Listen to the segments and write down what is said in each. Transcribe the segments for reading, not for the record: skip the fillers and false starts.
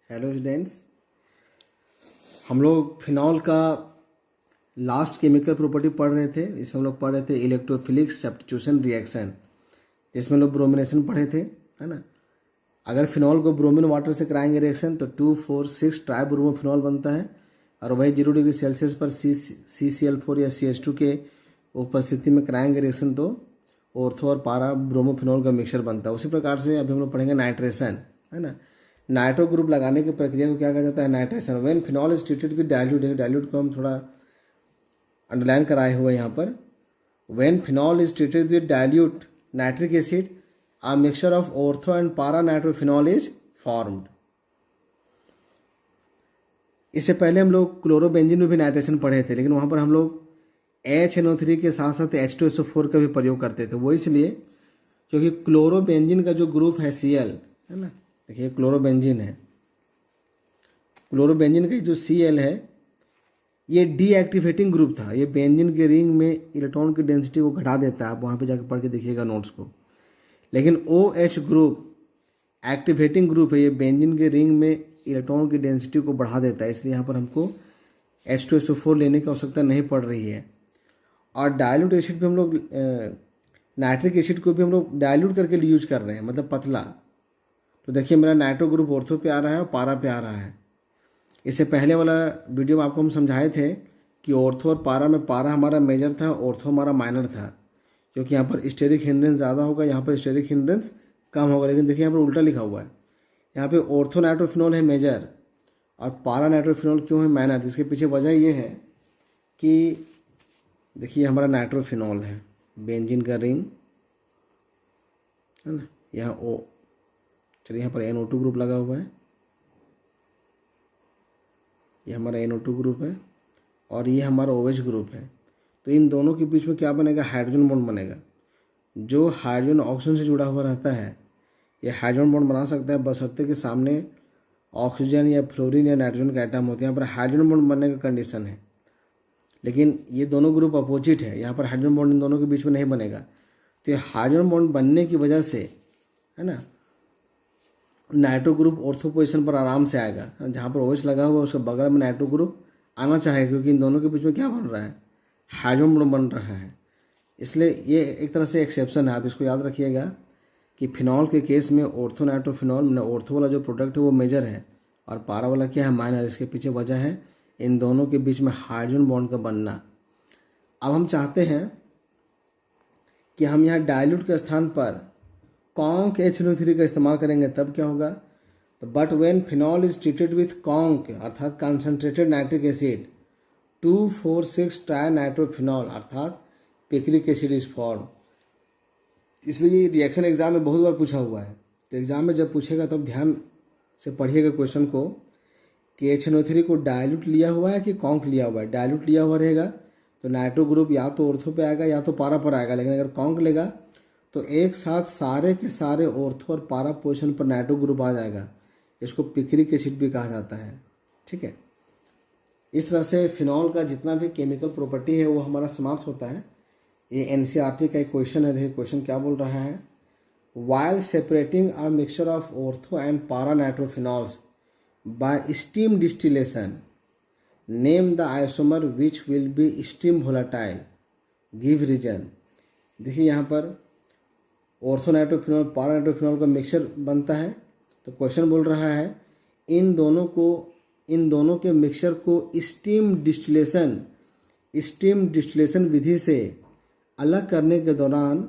Hello students, हम लोग phenol का लास्ट केमिकल प्रॉपर्टी पढ़ रहे थे। इसमें हम लोग पढ़ रहे थे इलेक्ट्रोफिलिक सब्स्टिट्यूशन रिएक्शन, जिसमें लोग ब्रोमिनेशन पढ़े थे, है ना। अगर फिनॉल को ब्रोमीन वाटर से कराएंगे रिएक्शन तो 2,4,6 ट्राइब्रोमोफिनॉल बनता है। और वही 0 डिग्री सेल्सियस पर CCl4 या CH2 के उपस्थिति में कराएंगे रिएक्शन तो ऑर्थो और पारा ब्रोमोफिनॉल का मिक्सचर बनता है। उसी प्रकार से अभी हम लोग पढ़ेंगे नाइट्रेशन, है ना। नाइट्रो ग्रुप लगाने की प्रक्रिया को क्या कहा जाता है? Nitration. When phenol is treated with dilute, dilute को हम थोड़ा अंडरलाइन कराए हुए यहाँ पर। When phenol is treated with dilute nitric acid, a mixture of ortho and para nitrophenol is formed. इससे पहले हम लोग क्लोरोबेंजीन में भी नाइट्रेशन पढ़े थे, लेकिन वहाँ पर हम लोग HNO3 के साथ साथ H2SO4 का भी प्रयोग करते थे। वो इसलिए क्योंकि क्लोरोबेंजीन का जो ग्रुप है Cl, है ना, देखिए क्लोरोबेंजीन है, क्लोरोबेंजीन का जो Cl है ये डीएक्टिवेटिंग ग्रुप था। ये बेंजीन के रिंग में इलेक्ट्रॉन की डेंसिटी को घटा देता है। आप वहाँ पे जाकर पढ़ के देखिएगा नोट्स को। लेकिन OH ग्रुप एक्टिवेटिंग ग्रुप है, ये बेंजीन के रिंग में इलेक्ट्रॉन की डेंसिटी को बढ़ा देता है। इसलिए यहाँ पर हमको H2SO4 लेने की आवश्यकता नहीं पड़ रही है। और डाइल्यूट एसिड भी हम लोग नाइट्रिक एसिड को भी हम लोग डाइल्यूट करके यूज कर रहे हैं, मतलब पतला। तो देखिए मेरा नाइट्रो ग्रुप ऑर्थो पे आ रहा है और पारा पे आ रहा है। इससे पहले वाला वीडियो में आपको हम समझाए थे कि ऑर्थो और पारा में पारा हमारा मेजर था, ऑर्थो हमारा माइनर था, क्योंकि यहाँ पर स्टेरिक हिंड्रेंस ज़्यादा होगा, यहाँ पर स्टेरिक हिंड्रेंस कम होगा। लेकिन देखिए यहाँ पर उल्टा लिखा हुआ है, यहाँ पे ऑर्थो नाइट्रोफिनॉल है मेजर और पारा नाइट्रोफिनॉल क्यों है माइनर। इसके पीछे वजह ये है कि देखिए हमारा नाइट्रोफिनॉल है, बेंजीन का रिंग, है ना, यहाँ O, चलिए यहाँ पर NO2 ग्रुप लगा हुआ है, ये हमारा NO2 ग्रुप है और ये हमारा OH ग्रुप है। तो इन दोनों के बीच में क्या बनेगा? हाइड्रोजन बॉन्ड बनेगा। जो हाइड्रोजन ऑक्सीजन से जुड़ा हुआ रहता है ये हाइड्रोजन बॉन्ड बना सकता है, बशर्ते के सामने ऑक्सीजन या फ्लोरीन या नाइट्रोजन का एटम होते हैं। यहाँ पर हाइड्रोजन बॉन्ड बनने का कंडीशन है, लेकिन ये दोनों ग्रुप अपोजिट है, यहाँ पर हाइड्रोजन बॉन्ड इन दोनों के बीच में नहीं बनेगा। तो ये हाइड्रोजन बॉन्ड बनने की वजह से, है ना, नाइट्रो ग्रुप ऑर्थो पोजिशन पर आराम से आएगा। जहाँ पर OH लगा हुआ है उसके बगल में नाइट्रो ग्रुप आना चाहेगा, क्योंकि इन दोनों के बीच में क्या बन रहा है? हाइड्रोजन बॉन्ड बन रहा है। इसलिए ये एक तरह से एक्सेप्शन है। आप इसको याद रखिएगा कि फिनॉल के केस में ऑर्थो नाइट्रोफिनॉल, ऑर्थो वाला जो प्रोडक्ट है वो मेजर है और पारा वाला क्या है? माइनर। इसके पीछे वजह है इन दोनों के बीच में हाइड्रोजन बॉन्ड का बनना। अब हम चाहते हैं कि हम यहाँ डाइल्यूट के स्थान पर कॉन्क HNO3 का इस्तेमाल करेंगे, तब क्या होगा? तो but when phenol is treated with conc अर्थात concentrated nitric acid 2,4,6 trinitrophenol अर्थात पिक्रिक एसिड इज फॉर्म। इसलिए ये रिएक्शन एग्जाम में बहुत बार पूछा हुआ है। तो एग्जाम में जब पूछेगा तब ध्यान से पढ़िएगा क्वेश्चन को कि HNO3 को डाइल्यूट लिया हुआ है कि कॉन्क लिया हुआ है। डाइल्यूट लिया हुआ रहेगा तो नाइट्रो ग्रुप या तो ऑर्थो पे आएगा या तो पारा पर आएगा। लेकिन अगर कॉन्क लेगा तो एक साथ सारे के सारे ऑर्थो और पारा पोजिशन पर नाइट्रो ग्रुप आ जाएगा। इसको पिक्रिक एसिड भी कहा जाता है, ठीक है। इस तरह से फिनॉल का जितना भी केमिकल प्रॉपर्टी है वो हमारा समाप्त होता है। ये NCERT का एक क्वेश्चन है। देखिए क्वेश्चन क्या बोल रहा है? While separating a mixture of ortho and para nitrophenols by steam distillation name the isomer which will be steam volatile, give reason. देखिए यहाँ पर ऑर्थो नाइट्रोफिनॉल पारा नाइट्रोफिनॉल का मिक्सचर बनता है। तो क्वेश्चन बोल रहा है इन दोनों के मिक्सचर को स्टीम डिस्टिलेशन विधि से अलग करने के दौरान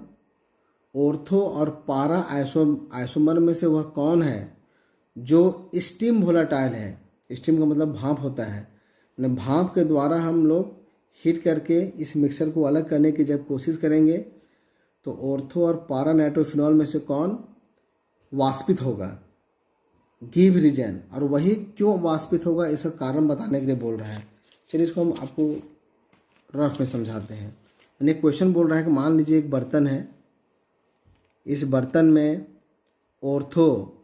ऑर्थो और पारा आइसोमर में से वह कौन है जो स्टीम वोलेटाइल है? स्टीम का मतलब भाप होता है। भाप के द्वारा हम लोग हीट करके इस मिक्सचर को अलग करने की जब कोशिश करेंगे तो ऑर्थो और पारा नाइट्रोफिनॉल में से कौन वाष्पित होगा, गिव रीजन। और वही क्यों वाष्पित होगा इसका कारण बताने के लिए बोल रहा है। चलिए इसको हम आपको रफ में समझाते हैं। यानी क्वेश्चन बोल रहा है कि मान लीजिए एक बर्तन है, इस बर्तन में ऑर्थो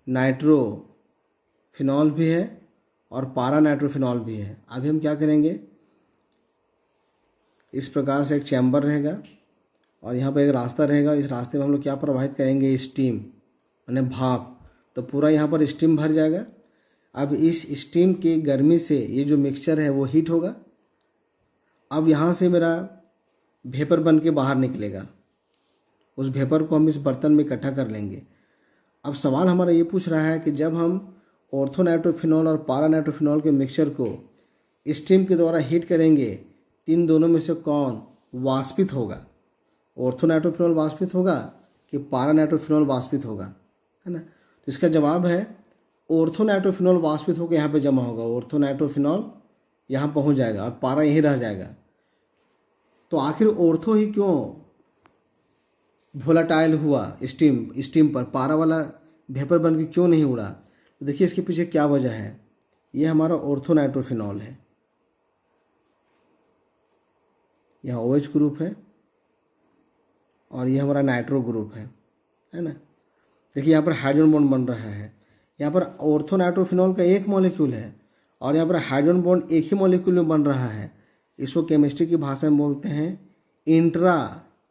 नाइट्रोफिनॉल भी है और पारा नाइट्रोफिनॉल भी है। अभी हम क्या करेंगे, इस प्रकार से एक चैम्बर रहेगा और यहाँ पर एक रास्ता रहेगा। इस रास्ते में हम लोग क्या प्रवाहित करेंगे? स्टीम, यानी भाप। तो पूरा यहाँ पर स्टीम भर जाएगा अब इस स्टीम की गर्मी से ये जो मिक्सचर है वो हीट होगा। अब यहाँ से मेरा वेपर बन के बाहर निकलेगा, उस वेपर को हम इस बर्तन में इकट्ठा कर लेंगे। अब सवाल हमारा ये पूछ रहा है कि जब हम ऑर्थोनाइट्रोफिनॉल और पारानाइट्रोफिनॉल के मिक्सचर को स्टीम के द्वारा हीट करेंगे, इन दोनों में से कौन वाष्पित होगा? ऑर्थोनाइट्रोफिनॉल वाष्पित होगा कि पारानाइट्रोफिनॉल वाष्पित होगा, है ना? तो इसका जवाब है ऑर्थोनाइट्रोफिनॉल वाष्पित होकर यहाँ पे जमा होगा। ऑर्थोनाइट्रोफिनॉल यहाँ पहुँच जाएगा और पारा यहीं रह जाएगा। तो आखिर ऑर्थो ही क्यों वोलाटाइल हुआ स्टीम पर, पारा वाला वेपर बन के क्यों नहीं उड़ा? तो देखिए इसके पीछे क्या वजह है। ये हमारा ऑर्थोनाइट्रोफिनॉल है, यहाँ OH ग्रुप है और ये हमारा नाइट्रो ग्रुप है ना। देखिए यहाँ पर हाइड्रोजन बॉन्ड बन रहा है। यहाँ पर ऑर्थोनाइट्रोफिनॉल का एक मॉलिक्यूल है और यहाँ पर हाइड्रोजन बॉन्ड एक ही मॉलिक्यूल में बन रहा है। इसको केमिस्ट्री की भाषा में बोलते हैं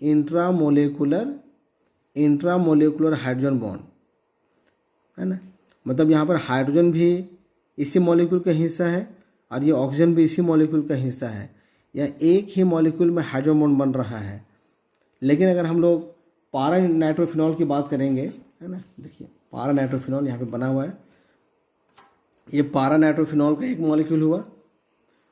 इंट्रामोलेकुलर हाइड्रोजन बॉन्ड, है ना। मतलब यहाँ पर हाइड्रोजन भी इसी मॉलिक्यूल का हिस्सा है और ये ऑक्सीजन भी इसी मॉलिक्यूल का हिस्सा है। यह एक ही मॉलिक्यूल में हाइड्रोजन बॉन्ड बन रहा है। लेकिन अगर हम लोग पारानाइट्रोफिनॉल की बात करेंगे, है ना, देखिए पारानाइट्रोफिनॉल यहाँ पे बना हुआ है। ये पारानाइट्रोफिनॉल का एक मॉलिक्यूल हुआ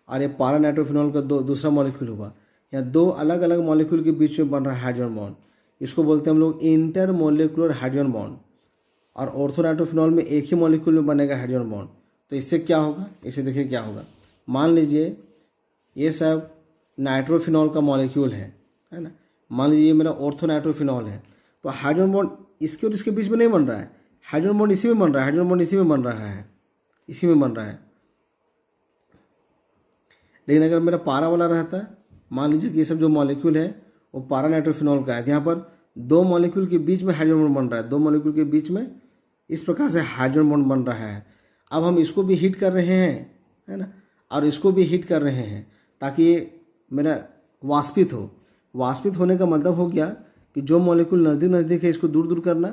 और ये पारानाइट्रोफिनॉल का दूसरा मॉलिक्यूल हुआ। यहाँ दो अलग अलग मॉलिक्यूल के बीच में बन रहा है हाइड्रोजन बॉन्ड। इसको बोलते हैं हम लोग इंटरमोलेकुलर हाइड्रोजन बॉन्ड। और ऑर्थोनाइट्रोफिनॉल में एक ही मॉलिक्यूल में बनेगा हाइड्रोजन बॉन्ड। तो इससे क्या होगा, इसे देखिए क्या होगा। मान लीजिए ये सब नाइट्रोफिनॉल का मॉलिक्यूल है ना। मान लीजिए मेरा ऑर्थोनाइट्रोफिनॉल है, तो हाइड्रोजन बॉन्ड इसके और इसके बीच में नहीं बन रहा है, हाइड्रोजन बॉन्ड इसी में बन रहा है, हाइड्रोजन बॉन्ड इसी में बन रहा है, इसी में बन रहा है। लेकिन अगर मेरा पारा वाला रहता, मान लीजिए कि ये सब जो मॉलिक्यूल है वो पारानाइट्रोफिनॉल का है, यहाँ पर दो मॉलिक्यूल के बीच में हाइड्रोजन बॉन्ड बन रहा है, दो मॉलिक्यूल के बीच में इस प्रकार से हाइड्रोजन बॉन्ड बन रहा है। अब हम इसको भी हीट कर रहे हैं, है ना, और इसको भी हीट कर रहे हैं ताकि ये मेरा वाष्पित हो। वाष्पित होने का मतलब हो गया कि जो मॉलिक्यूल नज़दीक नज़दीक है इसको दूर दूर करना,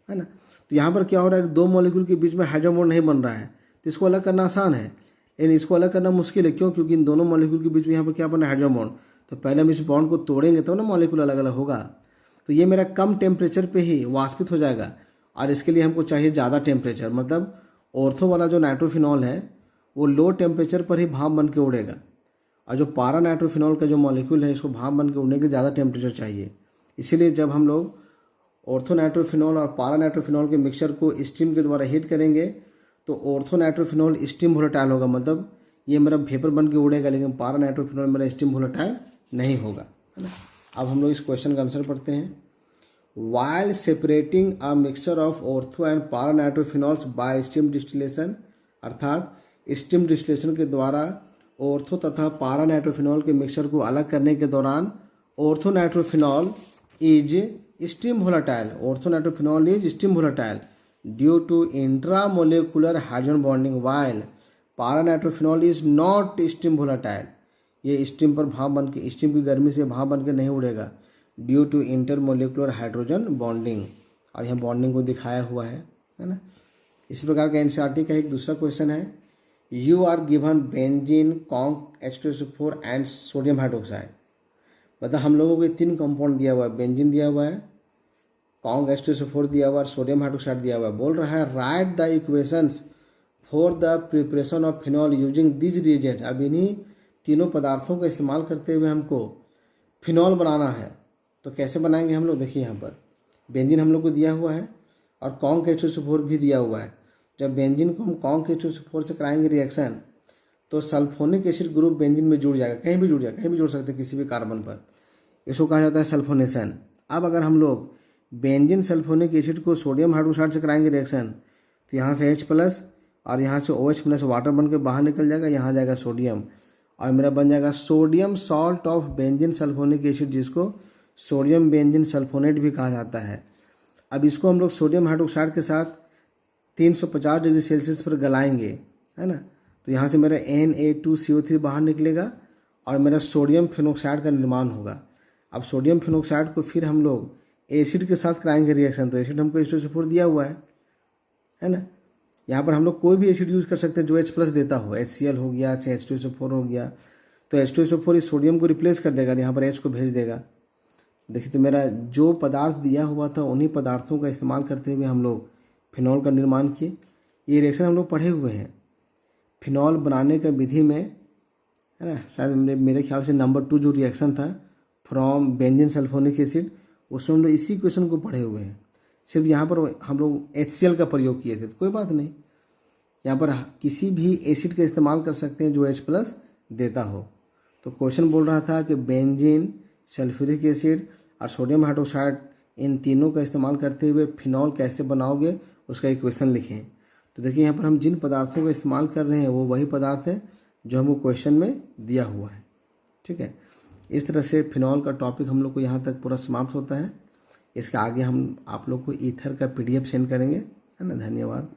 है ना। तो यहाँ पर क्या हो रहा है कि दो मॉलिक्यूल के बीच में हाइड्रोजन बॉन्ड नहीं बन रहा है, तो इसको अलग करना आसान है, लेकिन इसको अलग करना मुश्किल है। क्यों? क्योंकि इन दोनों मॉलिक्यूल के बीच में यहाँ पर क्या बना है, हाइड्रोजन बॉन्ड। तो पहले हम इस बॉन्ड को तोड़ेंगे तब ना मॉलिक्यूल अलग अलग होगा। तो ये मेरा कम टेम्परेचर पे ही वाष्पित हो जाएगा और इसके लिए हमको चाहिए ज़्यादा टेम्परेचर। मतलब ऑर्थो वाला जो नाइट्रोफिनॉल है वो लो टेम्परेचर पर ही भाप बन के उड़ेगा, और जो पारानाइट्रोफिनॉल का जो मॉलिक्यूल है इसको भाप बन के उड़ने के लिए ज़्यादा टेम्परेचर चाहिए। इसीलिए जब हम लोग ऑर्थोनाइट्रोफिनॉल और पारानाइट्रोफिनॉल के मिक्सचर को स्टीम के द्वारा हीट करेंगे तो ऑर्थोनाइट्रोफिनॉल स्टीम वोलेटाइल होगा, मतलब ये मेरा वेपर बन के उड़ेगा, लेकिन पारानाइट्रोफिनॉल मेरा स्टीम वोलेटाइल नहीं होगा, है ना। अब हम लोग इस क्वेश्चन का आंसर पढ़ते हैं। While separating a mixture of ortho and paranitrophenols by steam distillation, अर्थात स्टीम डिस्टिलेशन के द्वारा ऑर्थो तथा पारानाइट्रोफिनॉल के मिक्सचर को अलग करने के दौरान orthonitrophenol is steam volatile, orthonitrophenol is steam volatile due to intramolecular hydrogen bonding, while paranitrophenol is not steam volatile. ये स्टीम पर भाप बन के, स्टीम की गर्मी से भाप बन के नहीं उड़ेगा, due to intermolecular hydrogen bonding. और यहाँ बॉन्डिंग को दिखाया हुआ है ना। इसी प्रकार का एनसीईआरटी का एक दूसरा क्वेश्चन है, you are given benzene, conc H2SO4 and sodium hydroxide. मतलब हम लोगों को तीन कंपाउंड दिया हुआ है, बेंजीन दिया हुआ है, कॉन्क H2SO4 दिया हुआ है, सोडियम हाइड्रोक्साइड दिया हुआ है। बोल रहा है right the equations for the preparation of phenol using this reagent. अब इन्हीं तीनों पदार्थों का इस्तेमाल करते हुए हमको फिनॉल बनाना है, तो कैसे बनाएंगे हम लोग। देखिए यहाँ पर बेंजीन हम लोग को दिया हुआ है और कॉन्क H2SO4 भी दिया हुआ है। जब बेंजीन को हम कॉन्क H2SO4 से कराएंगे रिएक्शन तो सल्फोनिक एसिड ग्रुप बेंजीन में जुड़ जाएगा, कहीं भी जुड़ जाएगा, कहीं भी जुड़ सकते हैं किसी भी कार्बन पर। इसको कहा जाता है सल्फोनेशन। अब अगर हम लोग बेंजीन सल्फोनिक एसिड को सोडियम हाइड्रोक्साइड से कराएंगे रिएक्शन तो यहाँ से H+ और यहाँ से OH+ वाटर बन के बाहर निकल जाएगा, यहाँ जाएगा सोडियम और मेरा बन जाएगा sodium salt of benzene sulphonic acid, जिसको सोडियम बेंजीन सल्फोनेट भी कहा जाता है। अब इसको हम लोग सोडियम हाइड्रोक्साइड के साथ 350 डिग्री सेल्सियस पर गलाएंगे, है ना। तो यहाँ से मेरा Na2CO3 बाहर निकलेगा और मेरा सोडियम फिनोक्साइड का निर्माण होगा। अब सोडियम फिनोक्साइड को फिर हम लोग एसिड के साथ कराएंगे रिएक्शन, तो एसिड हमको H2SO4 दिया हुआ है ना। यहाँ पर हम लोग कोई भी एसिड यूज़ कर सकते हैं जो H+ देता हो, HCl हो गया, चाहे H2SO4 हो गया। तो H2SO4 इस सोडियम को रिप्लेस कर देगा, यहाँ पर H को भेज देगा। देखिए, तो मेरा जो पदार्थ दिया हुआ था उन्हीं पदार्थों का इस्तेमाल करते हुए हम लोग फिनॉल का निर्माण किए। ये रिएक्शन हम लोग पढ़े हुए हैं। फिनॉल बनाने का विधि में, है ना, शायद मेरे ख्याल से नंबर 2 जो रिएक्शन था फ्रॉम बेंजीन सल्फोनिक एसिड, उसमें हम लोग इसी क्वेश्चन को पढ़े हुए हैं। सिर्फ यहाँ पर हम लोग HCl का प्रयोग किए थे, तो कोई बात नहीं, यहाँ पर किसी भी एसिड का इस्तेमाल कर सकते हैं जो H+ देता हो। तो क्वेश्चन बोल रहा था कि बेंजीन, सल्फ्यूरिक एसिड और सोडियम हाइड्रोक्साइड, इन तीनों का इस्तेमाल करते हुए फिनॉल कैसे बनाओगे, उसका इक्वेशन लिखें। तो देखिए, यहाँ पर हम जिन पदार्थों का इस्तेमाल कर रहे हैं वो वही पदार्थ है जो हमको क्वेश्चन में दिया हुआ है। ठीक है, इस तरह से फिनॉल का टॉपिक हम लोग को यहाँ तक पूरा समाप्त होता है। इसके आगे हम आप लोग को ईथर का PDF सेंड करेंगे, है ना। धन्यवाद।